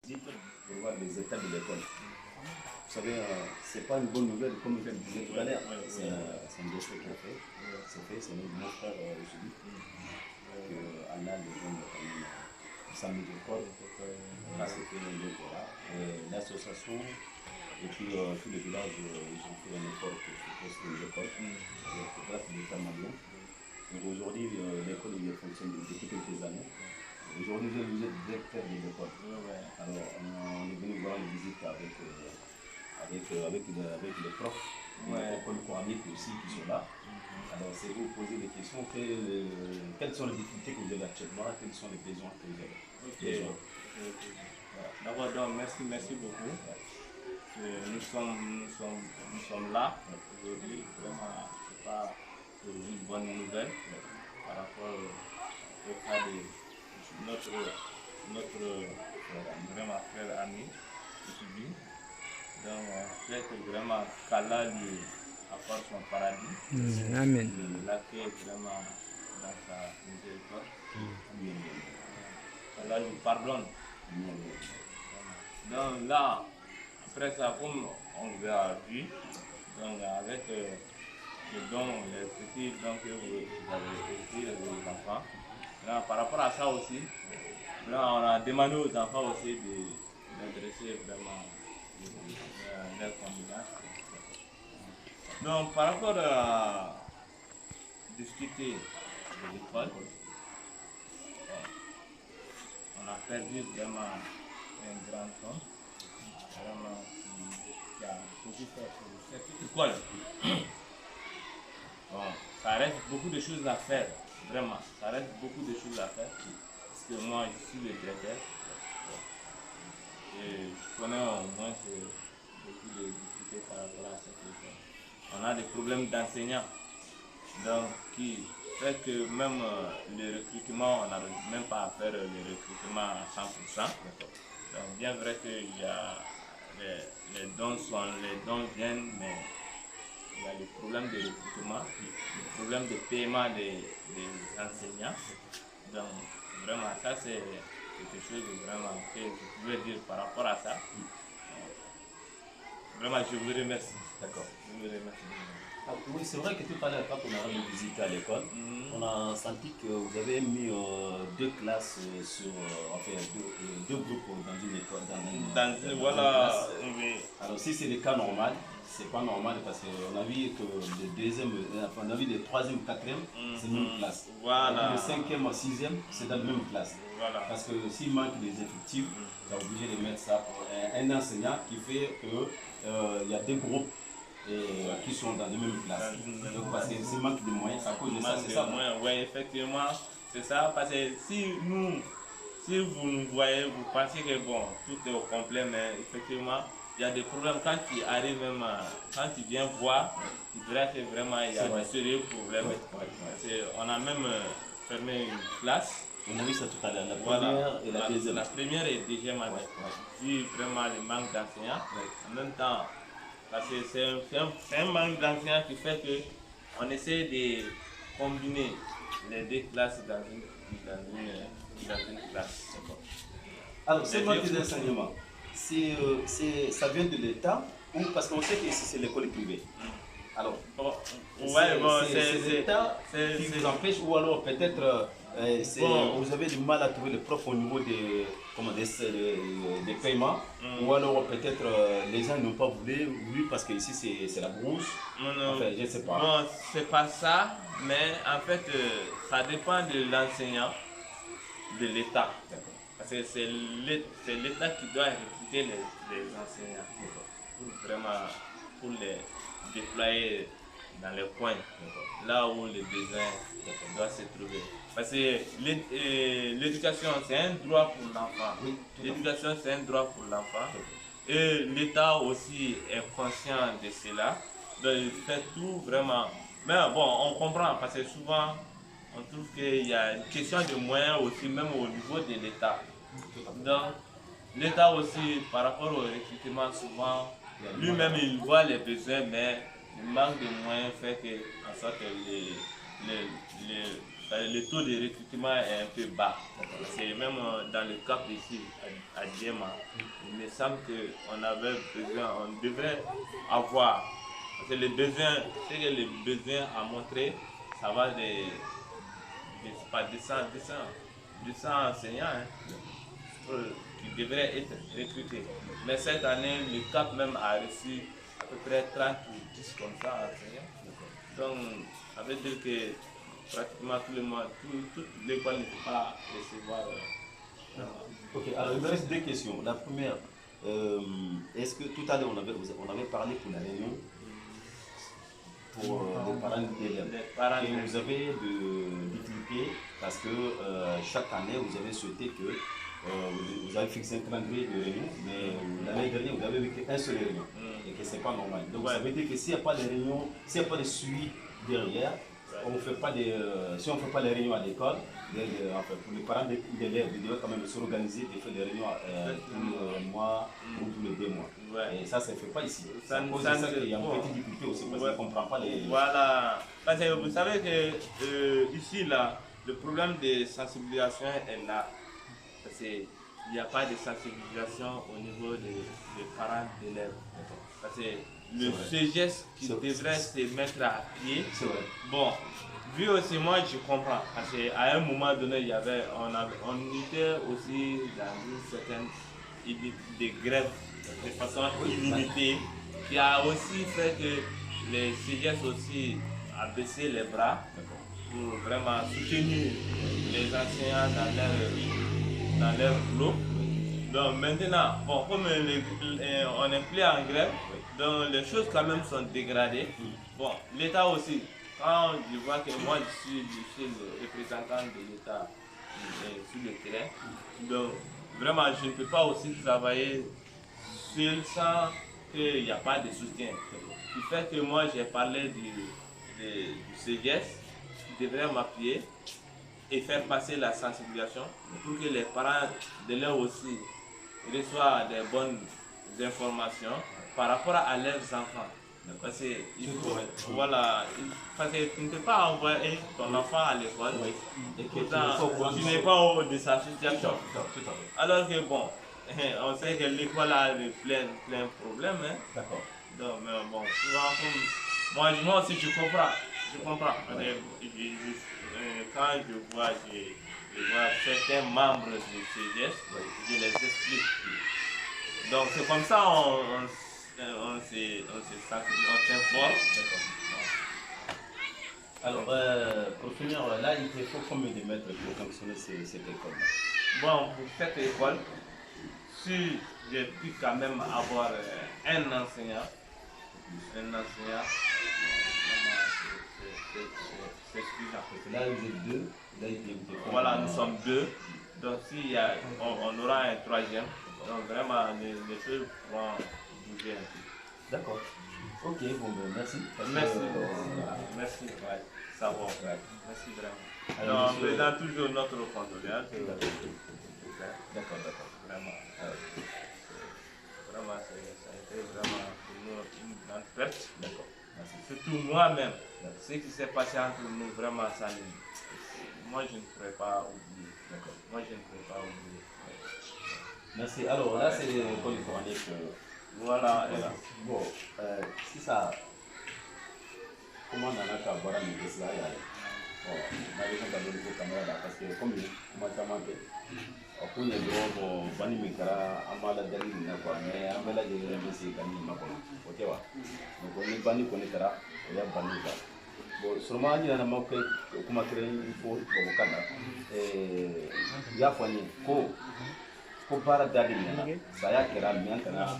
visite pour voir les états de l'école. Vous savez, c'est pas une bonne nouvelle, comme je le disais tout à l'heure. C'est un dossier qui est fait. C'est fait, c'est mon frère aujourd'hui. Allah le donne quand même sa miséricorde. Là, c'était l'association. Et puis tous les villages, ils ont fait un effort pour construire l'école. Grâce à l'État malien. Aujourd'hui, l'école fonctionne depuis quelques années. Aujourd'hui, vous êtes directeur de l'école. Alors, on est venu voir les visites avec les profs, l'école coranique aussi qui sont là. Alors, c'est vous poser des questions. Quelles sont les difficultés que vous avez actuellement? Quels sont les besoins que vous avez? D'abord, donc, merci beaucoup. Nous sommes là aujourd'hui. Vraiment, c'est pas une bonne nouvelle par rapport au cas de notre vraiment frère ami qui subit. Donc, on souhaite vraiment qu'Allah lui apporte son paradis. Amen. L'accueille vraiment dans sa miséricorde. Qu'Allah lui pardonne. Donc là, après ça, comme on vous a vu, donc avec les dons, les petits dons que vous avez aussi aux enfants, là, par rapport à ça aussi, là, on a demandé aux enfants aussi d'adresser vraiment leur combination. Donc, par rapport à discuter de l'école, on a perdu vraiment un grand homme, vraiment qui a beaucoup fait pour cette école. Bon, ça reste beaucoup de choses à faire, vraiment, ça reste beaucoup de choses à faire, parce que moi je suis le directeur, et je connais au moins beaucoup de difficultés par rapport à cette école. On a des problèmes d'enseignants, donc qui fait que même le recrutement, on n'arrive même pas à faire le recrutement à 100%. Donc bien vrai que il y a les dons viennent, mais il y a le problème de recrutement, le problème de paiement des enseignants. Donc vraiment ça c'est quelque chose de vraiment que je pouvais dire par rapport à ça. Vraiment je vous remercie. D'accord. Je vous remercie. Oui, c'est vrai que tout à l'heure, quand on a rendu visite à l'école, on a senti que vous avez mis deux classes enfin deux groupes dans une école. Dans une voilà. Alors si c'est le cas normal, c'est pas normal parce qu'on a vu que on a vu le troisième, quatrième, c'est la même classe. Voilà. Le cinquième, sixième, c'est dans la même classe. Voilà. Parce que s'il manque des effectifs, tu es obligé de mettre ça pour un enseignant qui fait que il y a deux groupes qui sont dans la même classe. Donc, parce que s'il manque de moyens, ça cause de ça, c'est ça. Oui, effectivement, c'est ça. Parce que si vous nous voyez, vous pensez que bon, tout est au complet, mais effectivement, il y a des problèmes quand tu arrives même, quand tu viens voir, tu dirais que vraiment il y a des sérieux problèmes. On a même fermé une classe. On a vu ça tout à l'heure, la première et la deuxième. La première et deuxième année. Vu vraiment le manque d'enseignants. En même temps, parce que c'est un manque d'enseignants qui fait qu'on essaie de combiner les deux classes dans une classe. Alors, c'est manque d'enseignement. Ça vient de l'État ou parce qu'on sait que ici c'est l'école privée. Alors, c'est l'État qui vous empêche ou alors peut-être vous avez du mal à trouver le prof au niveau des paiements ou alors peut-être les gens n'ont pas voulu parce que ici c'est la brousse. Enfin, je ne sais pas. Bon, c'est pas ça, mais en fait ça dépend de l'enseignant, de l'État. Parce que c'est l'État qui doit recruter les enseignants pour les déployer dans les coins, là où les besoins doivent se trouver. Parce que l'éducation, c'est un droit pour l'enfant. L'éducation, c'est un droit pour l'enfant. Et l'État aussi est conscient de cela. Donc, il fait tout vraiment. Mais bon, on comprend parce que souvent, on trouve qu'il y a une question de moyens aussi, même au niveau de l'État. Donc, l'État aussi, par rapport au recrutement, souvent, lui-même, il voit les besoins, mais le manque de moyens fait que, en sorte que le taux de recrutement est un peu bas. C'est même dans le cap ici, à Diema, il me semble qu'on avait besoin, on devrait avoir, parce que les besoins, c'est que les besoins à montrer, ça va de je sais pas, 200 enseignants qui devraient être recrutés. Mais cette année, le CAP même a reçu à peu près 30 ou 10 comme ça enseignants. Donc, ça veut dire que pratiquement tout le monde, toute l'école ne peut pas recevoir. Ok, alors il me reste deux questions. La première, est-ce que tout à l'heure on avait parlé pour la réunion pour les parents d'élèves. Et vous avez de difficultés parce que chaque année vous avez souhaité que vous avez fixé un calendrier de réunion, mais l'année dernière vous avez vu qu'un seul réunion et que ce n'est pas normal. Donc ça veut dire que s'il n'y a pas de réunion, s'il n'y a pas de suivi derrière, on fait pas si on ne fait pas les réunions à l'école, enfin, pour les parents d'élèves, ils doivent quand même s'organiser de faire des réunions tous les mois ou tous les 2 mois. Et ça ne se fait pas ici. Ça cause ça qu'il y a une petite difficulté aussi parce qu'on ne comprend pas les... Voilà. Parce que vous savez que ici, là, le problème de sensibilisation est là. Parce qu'il n'y a pas de sensibilisation au niveau des parents d'élèves. Parce que le CGS qui devrait se mettre à pied, bon, vu aussi moi je comprends, parce qu'à un moment donné, on était aussi dans une certaine de grève de façon illimitée, qui a aussi fait que les CGS aussi a baissé les bras pour vraiment soutenir les enseignants dans leur boulot. Donc maintenant, bon, comme on est plus en grève, donc les choses quand même sont dégradées. Bon, l'État aussi, quand je vois que moi je suis le représentant de l'État sur le terrain, donc vraiment je ne peux pas aussi travailler seul sans qu'il n'y a pas de soutien. Ce qui fait que moi j'ai parlé du CGS qui devrait m'appuyer et faire passer la sensibilisation pour que les parents d'élèves aussi reçoivent des bonnes informations par rapport à leurs enfants. Parce que, voilà, parce que tu ne peux pas envoyer ton enfant à l'école et que tu n'es pas au de sa situation. Alors que bon, on sait que l'école a plein de problèmes. Hein. D'accord. Donc, mais bon, souvent, moi aussi je comprends. Quand je vois certains membres du CGS, je les explique. Donc c'est comme ça on s'informe. Alors, pour finir, là, il te faut combien de mètres pour fonctionner cette école-là? Bon, pour cette école, si j'ai pu quand même avoir un enseignant, c'est suffisant. Là, vous êtes deux. Voilà, nous sommes deux. Donc, si on aura un troisième, donc vraiment, les choses vont bouger un peu. D'accord. Ok, bon, ben, merci. Merci. Ouais, ça va. Ouais. Merci vraiment. Alors, on présente toujours notre condoléance. D'accord. Vraiment. Vraiment, ça a été vraiment pour nous une grande perte. D'accord. Merci. Surtout moi-même. Ce qui s'est passé entre nous, vraiment, ça moi je ne pourrais pas oublier. D'accord. Moi je ne pourrais pas oublier. Merci. Alors là, c'est l'école coranique. Voilà. Bon, si ça. Comment on a qu'à voir un peu ça? Bon, on a besoin d'abonner vos caméras parce que comme on m'a demandé, on peut y aller Bani Mikara, Amala Dali, mais Amala de l'MBC Kani Makon. Ok, wa. Donc on est Bani Konekara, on est Bani. Bon, sûrement, il y a un manque de comment créer il faut au Canada. Il y a fourni, ko bara dali ça y a kera mian kana